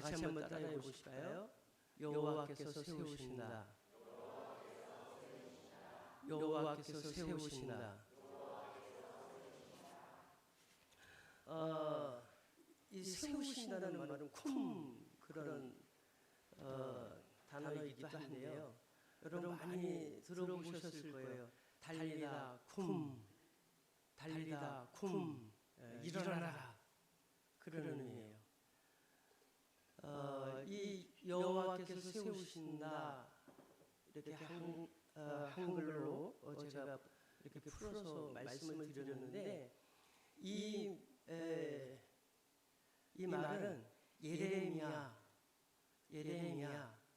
다시 한번 따라해 보실까요? 여호와께서 세우신다. 여호와께서 세우신다. 이 세우신다는 말은 쿰 그런 단어이기도 한데요. 여러분 많이 들어보셨을 거예요. 달리다 쿰, 달리다 쿰, 일어나라 그런 의미예요. 이 여호와께서 세우신다 이렇게 한글로 제가 이렇게 풀어서 말씀을 드렸는데 이 말은 예레미야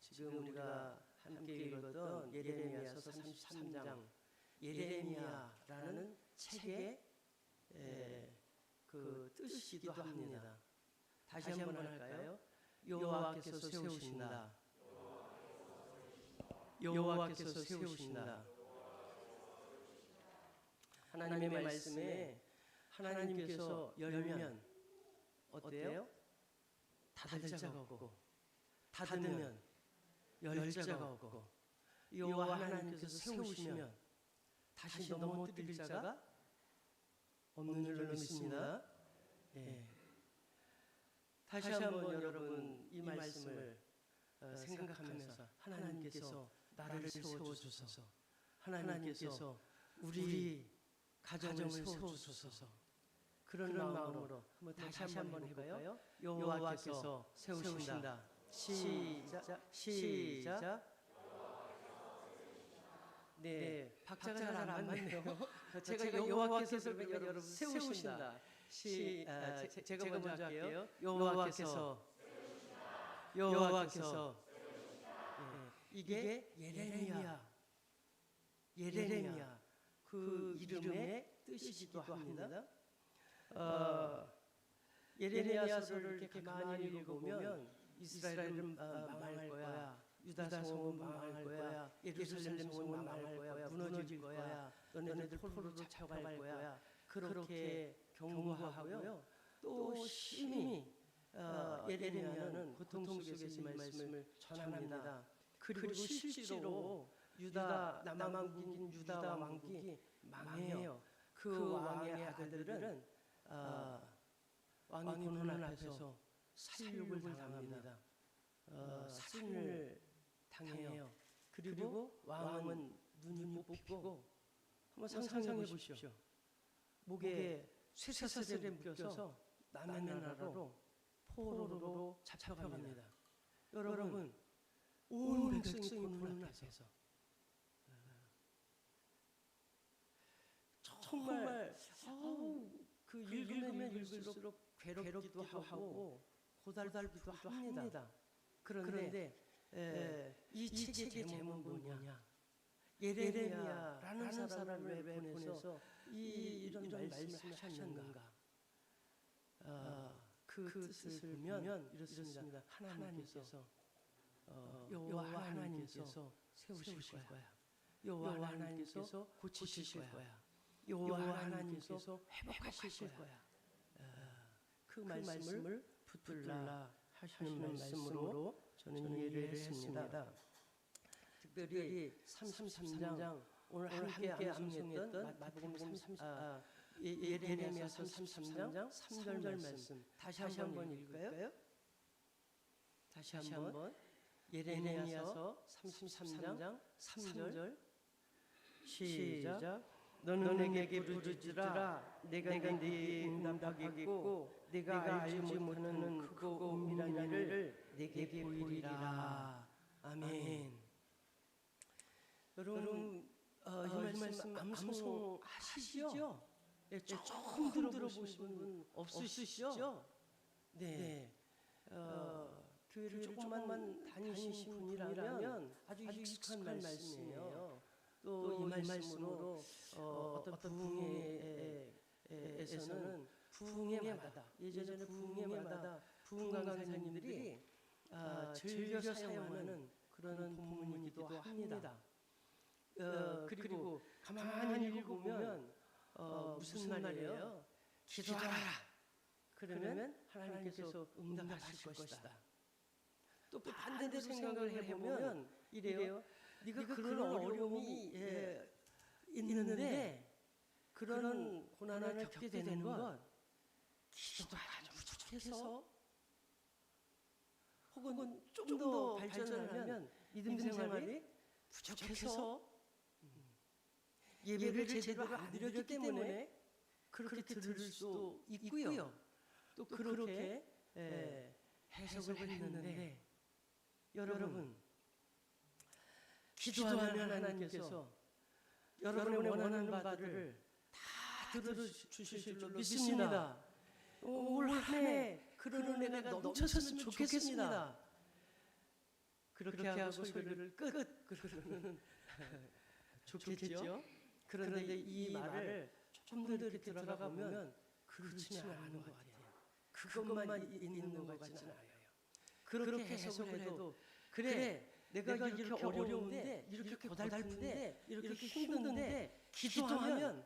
지금 우리가 함께 읽었던 예레미야서 33장 예레미야라는 책의 그 뜻이기도 합니다. 다시 한번 할까요? 여호와께서 세우신다. 여호와께서 세우신다. 하나님의 말씀에 하나님께서 열면 어때요? 닫을 자가 없고 닫으면 열 자가 없고 여호와 하나님께서 세우시면 다시 넘어뜨릴 자가 없는 줄로 믿습니다. 다시 한번 여러분 이 말씀을 생각하면서 하나님께서 나를 세워주소서, 하나님께서 우리 가정을 세워주소서 그런 마음으로 다시 한번 해볼까요? 여호와께서 세우신다. 시작. 네, 박자가 잘 안 맞네요. 제가 여호와께서 여러분 세우신다. 제가 먼저 할게요. 여호와께서 이게 예레미야 그 이름의 뜻이기도 합니다. 예레미야서를 이렇게 가만히 읽어보면 이스라엘은 망할 거야. 유다 성읍은 망할 거야. 예루살렘 성읍은 망할 거야. 무너질 거야. 너네들 포로로 잡혀갈 거야. 그렇게 경고하고요. 또 심히 예레미야는 고통 속에서 이 말씀을 전합니다. 그리고 실제로 유다 남왕국인 유다 왕국이 망해요. 그 왕의 아들들은 왕이 보는 앞에서 살육을 당합니다. 살인을 당해요. 그리고 왕은 눈이 뽑히고 한번 상상해 보십시오. 목에 쇠사슬에 묶여서 남의 나라로 포로로 잡혀갑니다. 여러분 온 백성이 보는 앞에서 정말 그 읽으면 읽을수록 괴롭기도 하고 고달프기도 합니다. 그런데 이 책의 제목은 뭐냐? 예레미야라는 사람을 왜 보내서 이런 말씀을 하셨는가? 그 뜻을 보면 이렇습니다. 하나님께서 여호와 하나님께서 세우실 거야. 여호와 하나님께서 고치실 거야. 여호와 하나님께서 회복하실 거야. 그 말씀을 붙들라 하시는 말씀으로 저는 이해를 했습니다. 특별히 33장 오늘 함께 암송했던 마태복음 예레미야서 33장 3절 말씀 다시 한번 읽을까요? 다시 한번 예레미야서 33장 3절 시작. 너는 내게 부르짖으라 내가 네게 응답하겠고 네가 알지 못하는 크고 은밀한 일을 네게 보이리라. 아멘. 여러분 이 말씀 암송하시죠? 조금 들어보신 분 없으시죠? 네. 교회를 조금만 다니신 분이라면 아주 익숙한 말씀이에요. 또 이 말씀으로 어떤 부흥회에서는 부흥회마다 예전에 부흥회마다 부흥 강사님들이 즐겨 사용하는 그런 본문이기도 합니다. 그리고 가만히 읽어보면 무슨 말이에요? 기도하라. 그러면 하나님께서 응답하실 것이다. 또 반대로 생각을 해보면 이래요. 네가 그런 어려움이 있는데 그런 고난을 겪게 되는 건 기도가 아주 부족해서 혹은 좀 더 발전하면 믿음 생활이 부족해서 예배를 제대로 안 드렸기 때문에 그렇게 들을 수도 있고요. 또 그렇게 해석을 했는데 여러분 기도하면 하나님께서 여러분의 원하는 바들을 다 들어주실 줄로 믿습니다. 올 한 해 그런 은혜가 넘쳤으면 좋겠습니다. 그렇게 하고 설교를 끝 그러면 좋겠죠. 그런데 이 말을 좀 더 이렇게 들어가 보면 그렇지는 않은 것 같아요. 그것만 있는 것 같지는 않아요. 그렇게 해석을 해도 그래 내가 이렇게 어려운데 이렇게 고달픈데 이렇게 힘든데 기도하면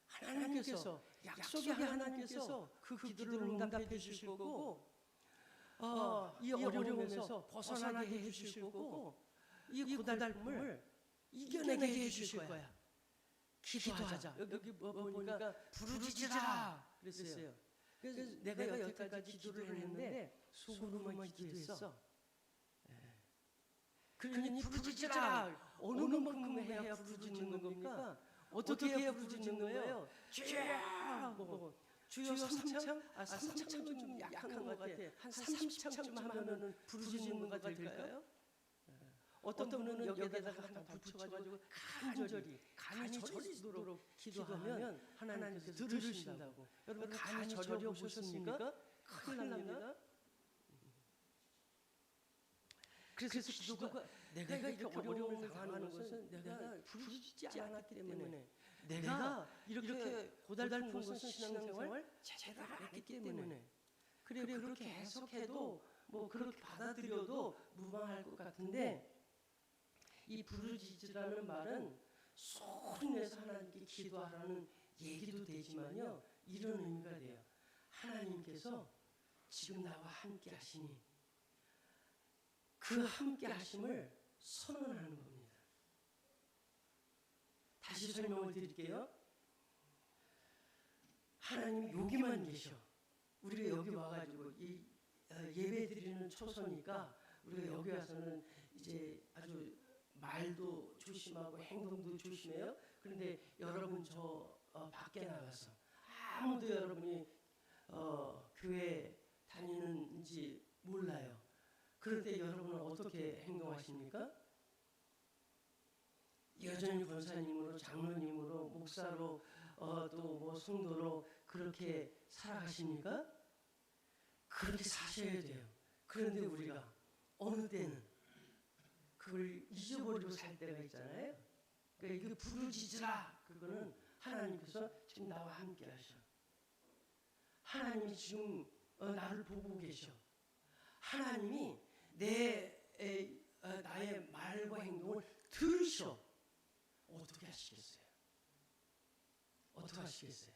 하나님께서 약속의 하나님께서 그 기도를 응답해 주실 거고 이 어려움에서 벗어나게 해 주실 거고 이 고달픔을 이겨내게 해 주실 거야. 기도하자. 여기 보니까 부르짖으라 그랬어요. 그래서 내가 여태까지 기도를 했는데 속으로만 기도했어. 그러니 부르짖으라. 어느 만큼 해야 부르짖는 겁니까? 어떻게 해야 부르짖는 거예요? 주여! 주여 3창? 3창은 좀 약한 것 같아. 한 30창쯤 하면은 부르짖는 것 될까요? 어떤 분은 여기다가 하나 붙여가지고 간이 저리도록 기도하면 하나님께서 들으신다고. 여러분 간이 저려 보셨습니까? 큰일 납니다. 그래서 기도가 내가 이렇게 어려움을 당하는 것은 내가 부르짖지 않았기 때문에 내가 이렇게 고달픈 것은 신앙생활 제대로 안 했기 때문에 그래 그렇게 해석해도 뭐 그렇게 받아들여도 무방할 것 같은데 이 부르짖으라는 말은 소리내서 하나님께 기도하라는 얘기도 되지만요 이런 의미가 돼요. 하나님께서 지금 나와 함께 하시니 그 함께 하심을 선언하는 겁니다. 다시 설명을 드릴게요. 하나님이 여기만 계셔. 우리가 여기 와가지고 이 예배 드리는 초소니까 우리가 여기 와서는 이제 아주 말도 조심하고 행동도 조심해요. 그런데 여러분 저 밖에 나가서 아무도 여러분이 교회 다니는지 몰라요. 그럴 때 여러분은 어떻게 행동하십니까? 여전히 권사님으로 장로님으로 목사로 또 뭐 성도로 그렇게 살아가십니까? 그렇게 사셔야 돼요. 그런데 우리가 어느 때는 그걸 잊어버리고 살 때가 있잖아요. 그러니까 이게 부르짖으라 그거는 하나님께서 지금 나와 함께 하셔. 하나님이 지금 나를 보고 계셔. 하나님이 나의 말과 행동을 들으셔. 어떻게 하시겠어요? 어떻게 하시겠어요?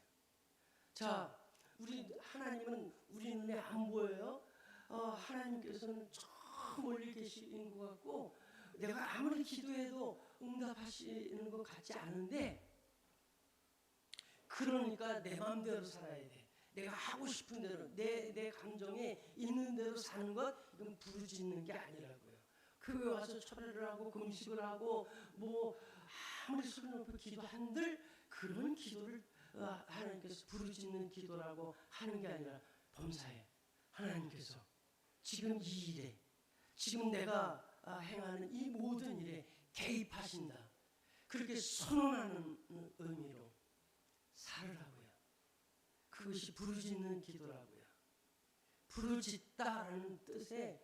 자, 하나님은 우리 눈에 안 보여요. 하나님께서는 저 멀리 계시는 것 같고 내가 아무리 기도해도 응답하시는 것 같지 않은데 그러니까 내 마음대로 살아야 돼. 내가 하고 싶은 대로 내 감정에 있는 대로 사는 것 이건 부르짖는 게 아니라고요. 교회 와서 철회를 하고 금식을 하고 뭐 아무리 소리 높여 기도한들 그런 기도를 하나님께서 부르짖는 기도라고 하는 게 아니라 범사에 하나님께서 지금 이 일에 지금 내가 행하는 이 모든 일에 개입하신다. 그렇게 선언하는 의미로 살으라고요. 그것이 부르짖는 기도라고요. 부르짖다라는 뜻의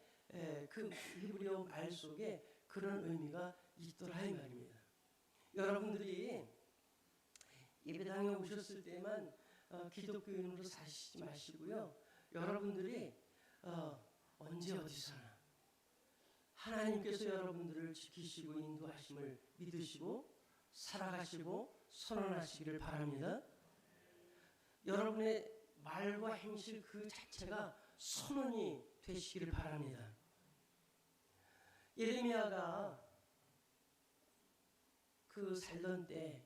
그 히브리어 말 속에 그런 의미가 있더라 이 말입니다. 여러분들이 예배당에 오셨을 때만 기독교인으로 사시지 마시고요. 여러분들이 언제 어디서나 하나님께서 여러분들을 지키시고 인도하심을 믿으시고 살아가시고 선언하시기를 바랍니다. 여러분의 말과 행실 그 자체가 선언이 되시기를 바랍니다. 예레미야가 그 살던 때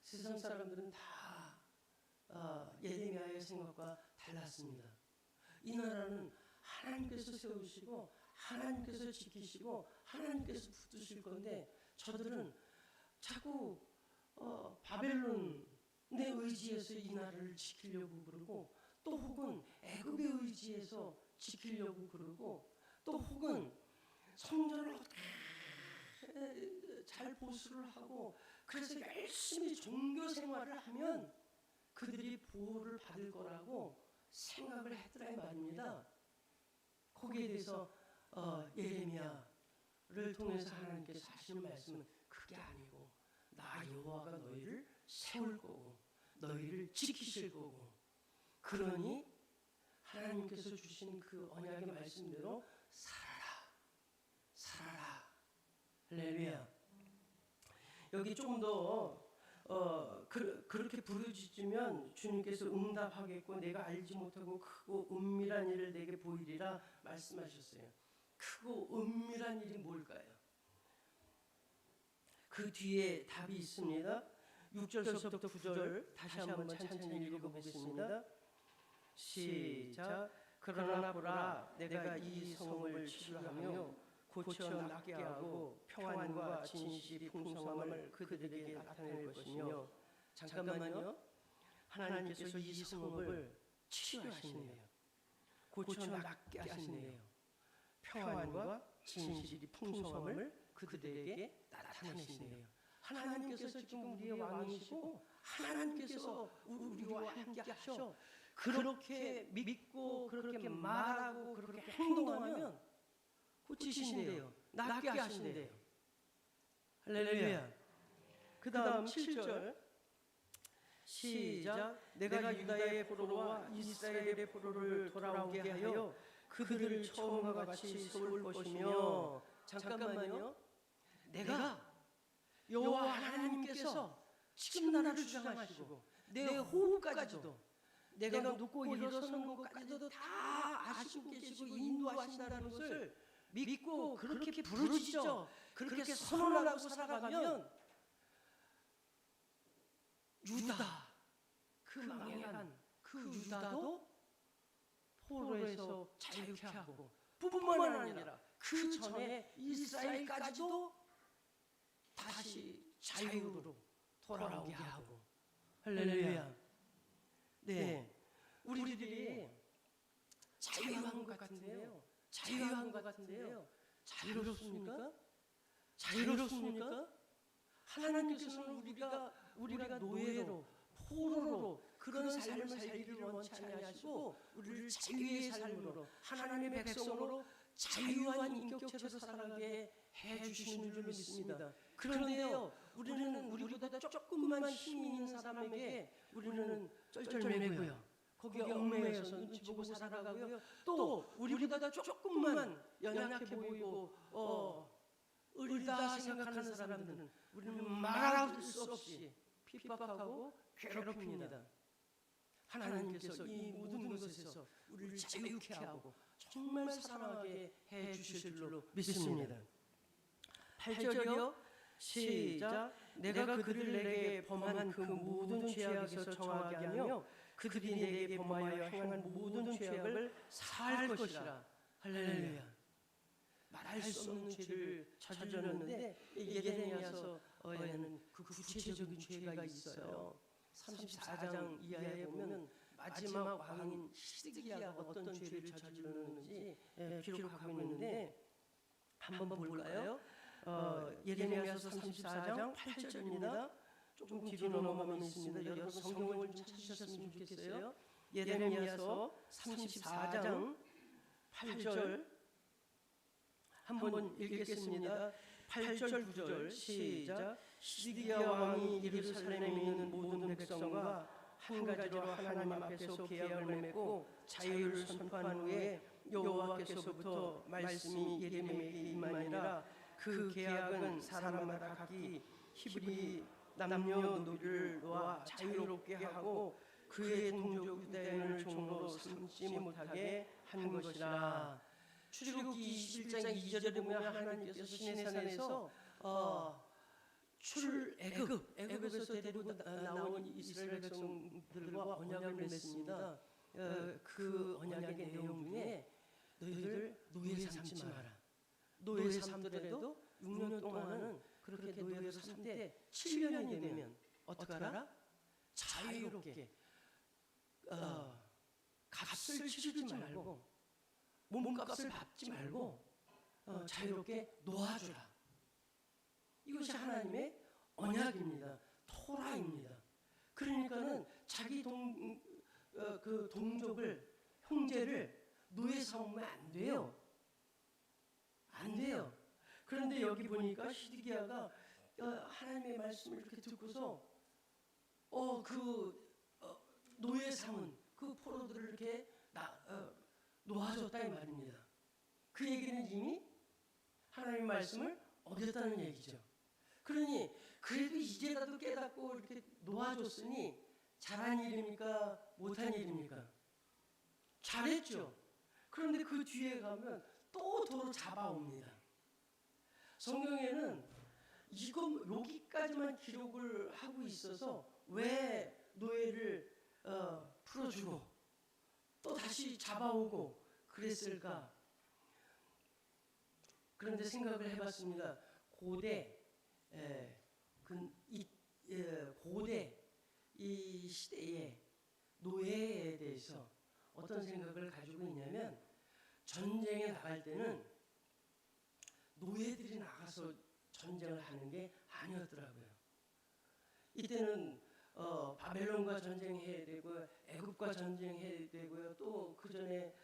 세상 사람들은 다 예레미야의 생각과 달랐습니다. 이 나라는 하나님께서 세우시고 하나님께서 지키시고 하나님께서 붙드실 건데 저들은 자꾸 바벨론의 의지에서 이 나라를 지키려고 그러고, 또 혹은 애굽의 의지에서 지키려고 그러고, 또 혹은 성전을 어떻게 잘 보수를 하고 그래서 열심히 종교 생활을 하면 그들이 보호를 받을 거라고 생각을 했더라 이 말입니다. 거기에 대해서 예레미야를 통해서 하나님께서 하시는 말씀은 그게 아니고 나 여호와가 너희를 세울 거고 너희를 지키실 거고, 그러니 하나님께서 주신 그 언약의 말씀대로 살아라. 할렐루야. 여기 좀 더 그렇게 부르짖으면 주님께서 응답하겠고 내가 알지 못하고 크고 은밀한 일을 내게 보이리라 말씀하셨어요. 크고 은밀한 일이 뭘까요? 그 뒤에 답이 있습니다. 6절서부터 9절 다시 한번 천천히 읽어보겠습니다. 시작. 그러나 보라, 내가 이 성을 치료하며 고쳐 낫게 하고 평안과 진실이 풍성함을 그들에게 나타낼 것이며. 잠깐만요. 하나님께서 이 성읍을 치료하시네요. 고쳐 낫게 하시네요. 평안과 진실이 풍성함을 그들에게 나타내시네요. 하나님께서 지금 우리의 왕이시고 하나님께서 우리와 함께 하셔. 그렇게 믿고 그렇게 말하고 그렇게 행동하면 고치신대요. 낫게 하신대요. 할렐루야. 그 다음 7절 시작. 내가 유다의 포로와 이스라엘의 포로를 돌아오게 하여 그들을 처음과 같이 세울 것이며. 잠깐만요. 내가 여호와 하나님께서 지금 나라를 주장하시고 내 호흡까지도 내가 눕고 일어서는 것까지도 다 아시고 계시고 인도하신다는 것을 믿고 그렇게 부르짖어 그렇게 선언하고 살아가면 유다, 그 망해간 그 유다도 포로에서 자유케 하고, 뿐만 아니라 그 전에 이스라엘까지도 다시 자유로 돌아오게 하고. 할렐루야. 네, 우리들이 자유한 것 같은데요. 자유한 것 같은데요. 자유롭습니까? 자유롭습니까? 하나님께서는 우리가 노예로, 포로로 그런 삶을 살기를 원치 아니하시고 우리를 자유의 삶으로, 하나님의 백성으로 자유한 인격체로 살아가게 해주시는 줄 믿습니다. 그런데요, 우리는 우리보다 조금만 힘이 있는 사람에게 우리는 쩔쩔매고요. 거기에 얽매여서 눈치 보고 살아가고요. 또 우리보다 조금만 연약해 보이고 의리다 생각하는 사람들은 우리는 말할 수 없이 핍박하고 괴롭힙니다. 하나님께서 이 모든 것에서 우리를 자유케 하고 정말 사랑하게 해주실 줄로 믿습니다. 8절이요. 시작. 내가 그들을 내게 범한 그 모든 죄악에서 정하게 하며 그들이 내게 범하여 행한 모든 죄악을 사할 것이라. 할렐루야. 말할 수 없는 죄를 저질렀는데 예레미야서에는 그 구체적인 죄가 있어요. 34장 이하에 보면 마지막 왕인 시드기야가 어떤 죄를 저질렀는지 기록하고 있는데 한번 볼까요? 예레미야서 34장 8절입니다. 조금 뒤로 넘어가면 있습니다. 여러분 성경을 좀 찾으셨으면 좋겠어요. 예레미야서 34장 8절 한번 읽겠습니다. 8절 9절 시작. 시드기야 왕이 예루살렘에 있는 모든 백성과 한 가지로 하나님 앞에서 계약을 맺고 자유를 선포한 후에 여호와께서부터 말씀이 예레미야에게 임하니라. 그 계약은 사람마다 각기 히브리 남녀노비를 놓아 자유롭게 하고 그의 동족 유다인을 종으로 삼지 못하게 한 것이라. 출애굽기 21장 2절에 보면 하나님께서 시내산에서 애굽에서 데리고 나온 이스라엘 백성들과 언약을 맺습니다. 그 언약의 내용 중에 너희들 노예 삼지 마라. 노예 삼더라도 6년 동안은 그렇게 노예로 삼되 7년이 되면 어떡하라? 자유롭게 값을 치르지 말고 몸값을 받지 말고 자유롭게 놓아주라. 이것이 하나님의 언약입니다. 토라입니다. 그러니까는 자기 그 동족을 형제를 노예 삼으면 안 돼요. 안 돼요. 그런데 여기 보니까 시드기야가 하나님의 말씀을 이렇게 듣고서 노예 삼은 그 포로들을 이렇게 놓아줬다 이 말입니다. 그 얘기는 이미 하나님의 말씀을 어겼다는 얘기죠. 그러니 그래도 이제라도 깨닫고 이렇게 놓아줬으니 잘한 일입니까? 못한 일입니까? 잘했죠. 그런데 그 뒤에 가면 또 도로 잡아옵니다. 성경에는 여기까지만 기록을 하고 있어서 왜 노예를 풀어주고 또 다시 잡아오고 그랬을까? 그런데 생각을 해봤습니다. 고대 이 시대에 노예에 대해서 어떤 생각을 가지고 있냐면, 전쟁에 나갈 때는 노예들이 나가서 전쟁을 하는 게 아니었더라고요. 이때는 바벨론과 전쟁해야 되고 애굽과 전쟁해야 되고요. 또 그 전에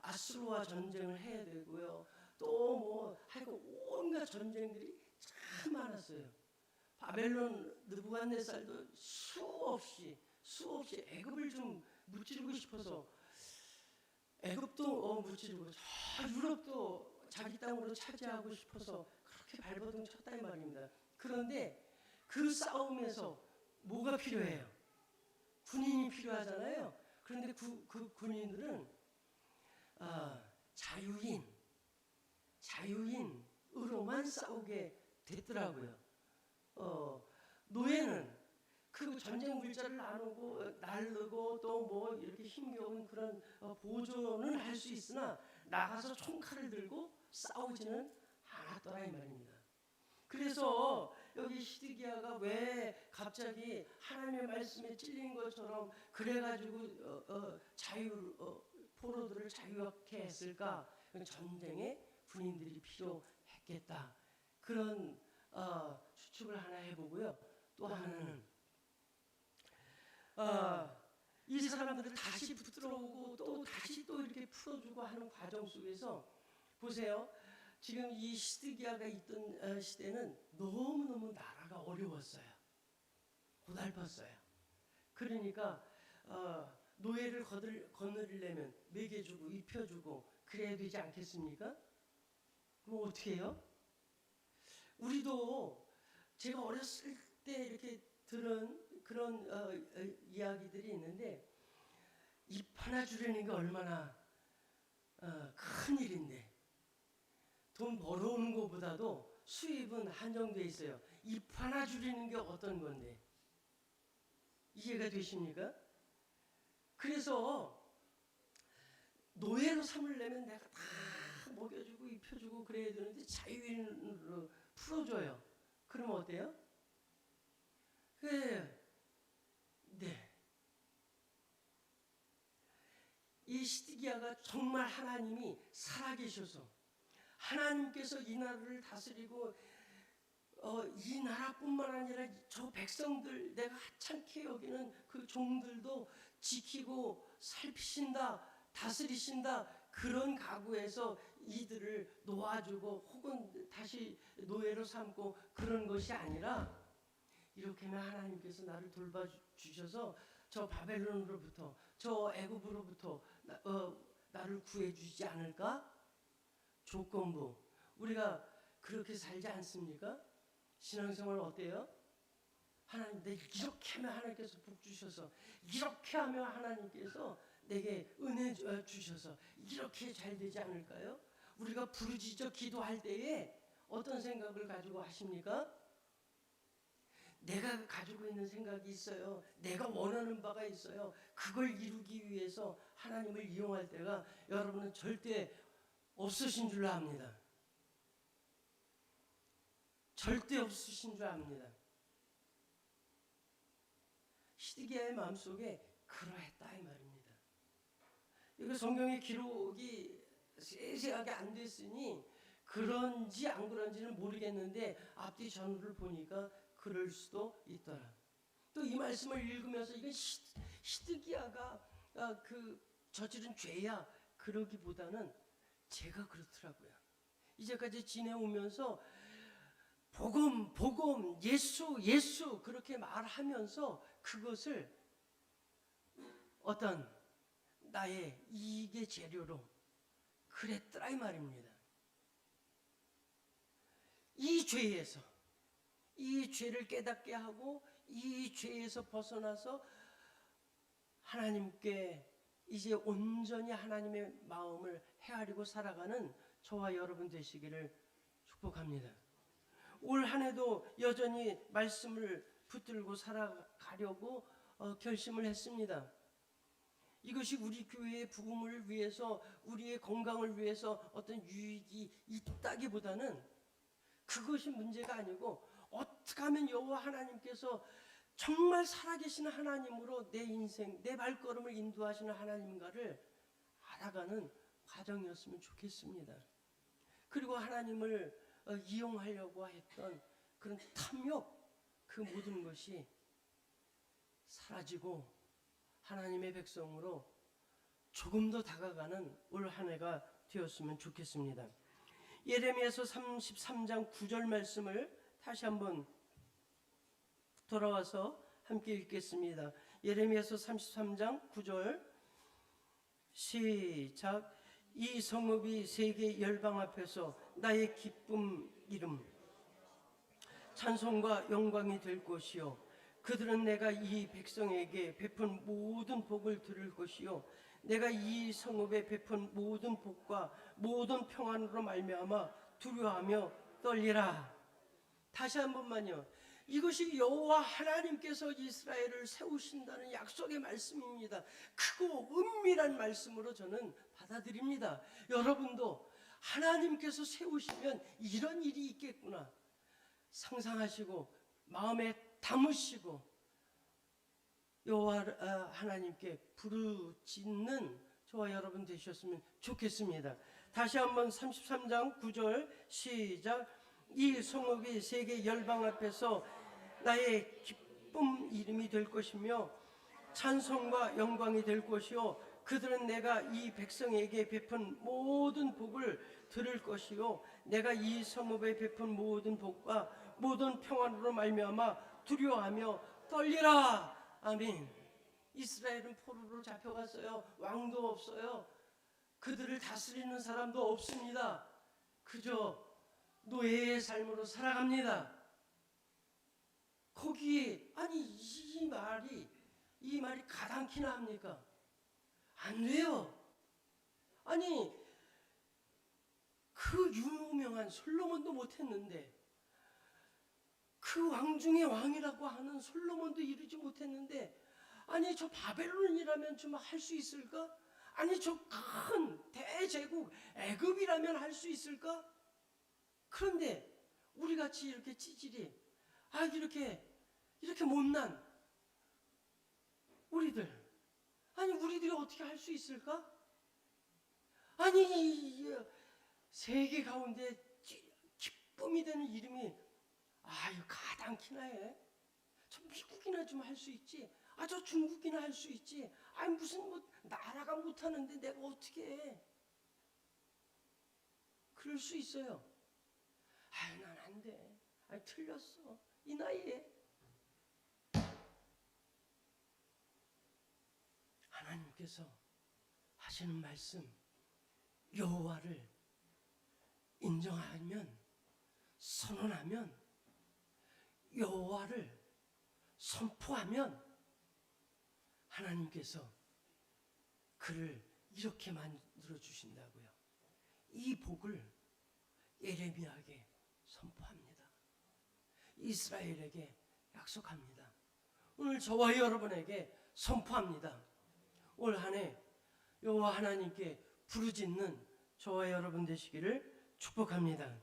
아수르와 전쟁을 해야 되고요. 또 뭐 하여간 온갖 전쟁들이 참 많았어요. 바벨론 느부갓네살도 수없이 애굽을 좀 무찌르고 싶어서 애굽도 무찌르고 유럽도 자기 땅으로 차지하고 싶어서 그렇게 발버둥 쳤다 이 말입니다. 그런데 그 싸움에서 뭐가 필요해요? 군인이 필요하잖아요. 그런데 그 군인들은 자유인으로만 싸우게 됐더라고요. 노예는 그 전쟁 물자를 나르고 또 뭐 이렇게 힘겨운 그런 보조는 할 수 있으나 나가서 총칼을 들고 싸우지는 않았더라 이 말입니다. 그래서 여기 시드기야가 왜 갑자기 하나님의 말씀에 찔린 것처럼 그래가지고 포로들을 자유롭게 했을까? 전쟁에 군인들이 필요했겠다. 그런 추측을 하나 해보고요. 또 하나는 이 사람들을 다시 붙들어오고 또 다시 또 이렇게 풀어주고 하는 과정 속에서 보세요. 지금 이 시드기야가 있던 시대는 너무너무 나라가 어려웠어요. 고달팠어요. 그러니까 노예를 거느리려면 먹여주고 입혀주고 그래야 되지 않겠습니까? 그럼 어떻게 해요? 우리도 제가 어렸을 때 이렇게 들은 그런 이야기들이 있는데, 입 하나 줄이는 게 얼마나 큰 일인데, 돈 벌어오는 것보다도 수입은 한정돼 있어요. 입 하나 줄이는 게 어떤 건데, 이해가 되십니까? 그래서 노예로 삼으려면 내가 다 먹여주고 입혀주고 그래야 되는데 자유인으로 풀어줘요. 그러면 어때요? 네. 이 시드기야가 정말 하나님이 살아계셔서 하나님께서 이 나라를 다스리고 이 나라뿐만 아니라 저 백성들, 내가 하찮게 여기는 그 종들도 지키고 살피신다, 다스리신다, 그런 각오에서 이들을 놓아주고 혹은 다시 노예로 삼고 그런 것이 아니라, 이렇게 하면 하나님께서 나를 돌봐주셔서 저 바벨론으로부터 저 애굽으로부터 나를 구해주지 않을까? 조건부. 우리가 그렇게 살지 않습니까? 신앙생활 어때요? 하나님, 내가 이렇게 하면 하나님께서 복 주셔서, 이렇게 하면 하나님께서 내게 은혜 주셔서 이렇게 잘 되지 않을까요? 우리가 부르짖어 기도할 때에 어떤 생각을 가지고 하십니까? 내가 가지고 있는 생각이 있어요. 내가 원하는 바가 있어요. 그걸 이루기 위해서 하나님을 이용할 때가 여러분은 절대 없으신 줄 압니다. 절대 없으신 줄 압니다. 시드기야의 마음속에 그러했다 이 말입니다. 이거 성경의 기록이 세세하게 안 됐으니 그런지 안 그런지는 모르겠는데 앞뒤 전후를 보니까 그럴 수도 있더라. 또 이 말씀을 읽으면서 이건 시드기야가 저지른 죄야 그러기보다는 제가 그렇더라고요. 이제까지 지내오면서 복음, 예수 그렇게 말하면서 그것을 어떤 나의 이익의 재료로 그랬더라 이 말입니다. 이 죄에서 이 죄를 깨닫게 하고 이 죄에서 벗어나서 하나님께 이제 온전히 하나님의 마음을 헤아리고 살아가는 저와 여러분 되시기를 축복합니다. 올 한 해도 여전히 말씀을 붙들고 살아가려고 결심을 했습니다. 이것이 우리 교회의 부흥을 위해서 우리의 건강을 위해서 어떤 유익이 있다기보다는 그것이 문제가 아니고 어떻게 하면 여호와 하나님께서 정말 살아계신 하나님으로 내 인생, 내 발걸음을 인도하시는 하나님과를 알아가는 과정이었으면 좋겠습니다. 그리고 하나님을 이용하려고 했던 그런 탐욕, 그 모든 것이 사라지고 하나님의 백성으로 조금 더 다가가는 올 한 해가 되었으면 좋겠습니다. 예레미야서 33장 9절 말씀을 다시 한번 돌아와서 함께 읽겠습니다. 예레미야서 33장 9절 시작. 이 성읍이 세계 열방 앞에서 나의 기쁨 이름 찬송과 영광이 될 것이요 그들은 내가 이 백성에게 베푼 모든 복을 들을 것이요 내가 이 성읍에 베푼 모든 복과 모든 평안으로 말미암아 두려워하며 떨리라. 다시 한 번만요. 이것이 여호와 하나님께서 이스라엘을 세우신다는 약속의 말씀입니다. 크고 은밀한 말씀으로 저는 받아들입니다. 여러분도 하나님께서 세우시면 이런 일이 있겠구나 상상하시고 마음에 담으시고 여호와 하나님께 부르짖는 저와 여러분 되셨으면 좋겠습니다. 다시 한번 33장 9절 시작. 이 성읍이 세계 열방 앞에서 나의 기쁨 이름이 될 것이며 찬송과 영광이 될 것이요 그들은 내가 이 백성에게 베푼 모든 복을 들을 것이요 내가 이 성읍에 베푼 모든 복과 모든 평안으로 말미암아 두려워하며 떨리라. 아멘. 이스라엘은 포로로 잡혀갔어요. 왕도 없어요. 그들을 다스리는 사람도 없습니다. 그저 노예의 삶으로 살아갑니다. 거기에 아니 이 말이 가당키나 합니까? 안 돼요. 아니 그 유명한 솔로몬도 못했는데 그 왕 중에 왕이라고 하는 솔로몬도 이루지 못했는데 아니 저 바벨론이라면 좀 할 수 있을까? 아니 저 큰 대제국 애굽이라면 할 수 있을까? 그런데 우리같이 이렇게 찌질이 이렇게 못난 우리들이 어떻게 할 수 있을까? 아니 세계 가운데 기쁨이 되는 이름이 가당키나 해. 저 미국이나 좀 할 수 있지. 저 중국이나 할 수 있지. 무슨 나라가 못하는데 내가 어떻게 해. 그럴 수 있어요. 난 안 돼. 틀렸어. 이 나이에. 하나님께서 하시는 말씀, 여호와를 인정하면, 선언하면, 여호와를 선포하면 하나님께서 그를 이렇게 만들어 주신다고요. 이 복을 예레미야에게 선포합니다. 이스라엘에게 약속합니다. 오늘 저와 여러분에게 선포합니다. 올 한 해 여호와 하나님께 부르짖는 저와 여러분 되시기를 축복합니다.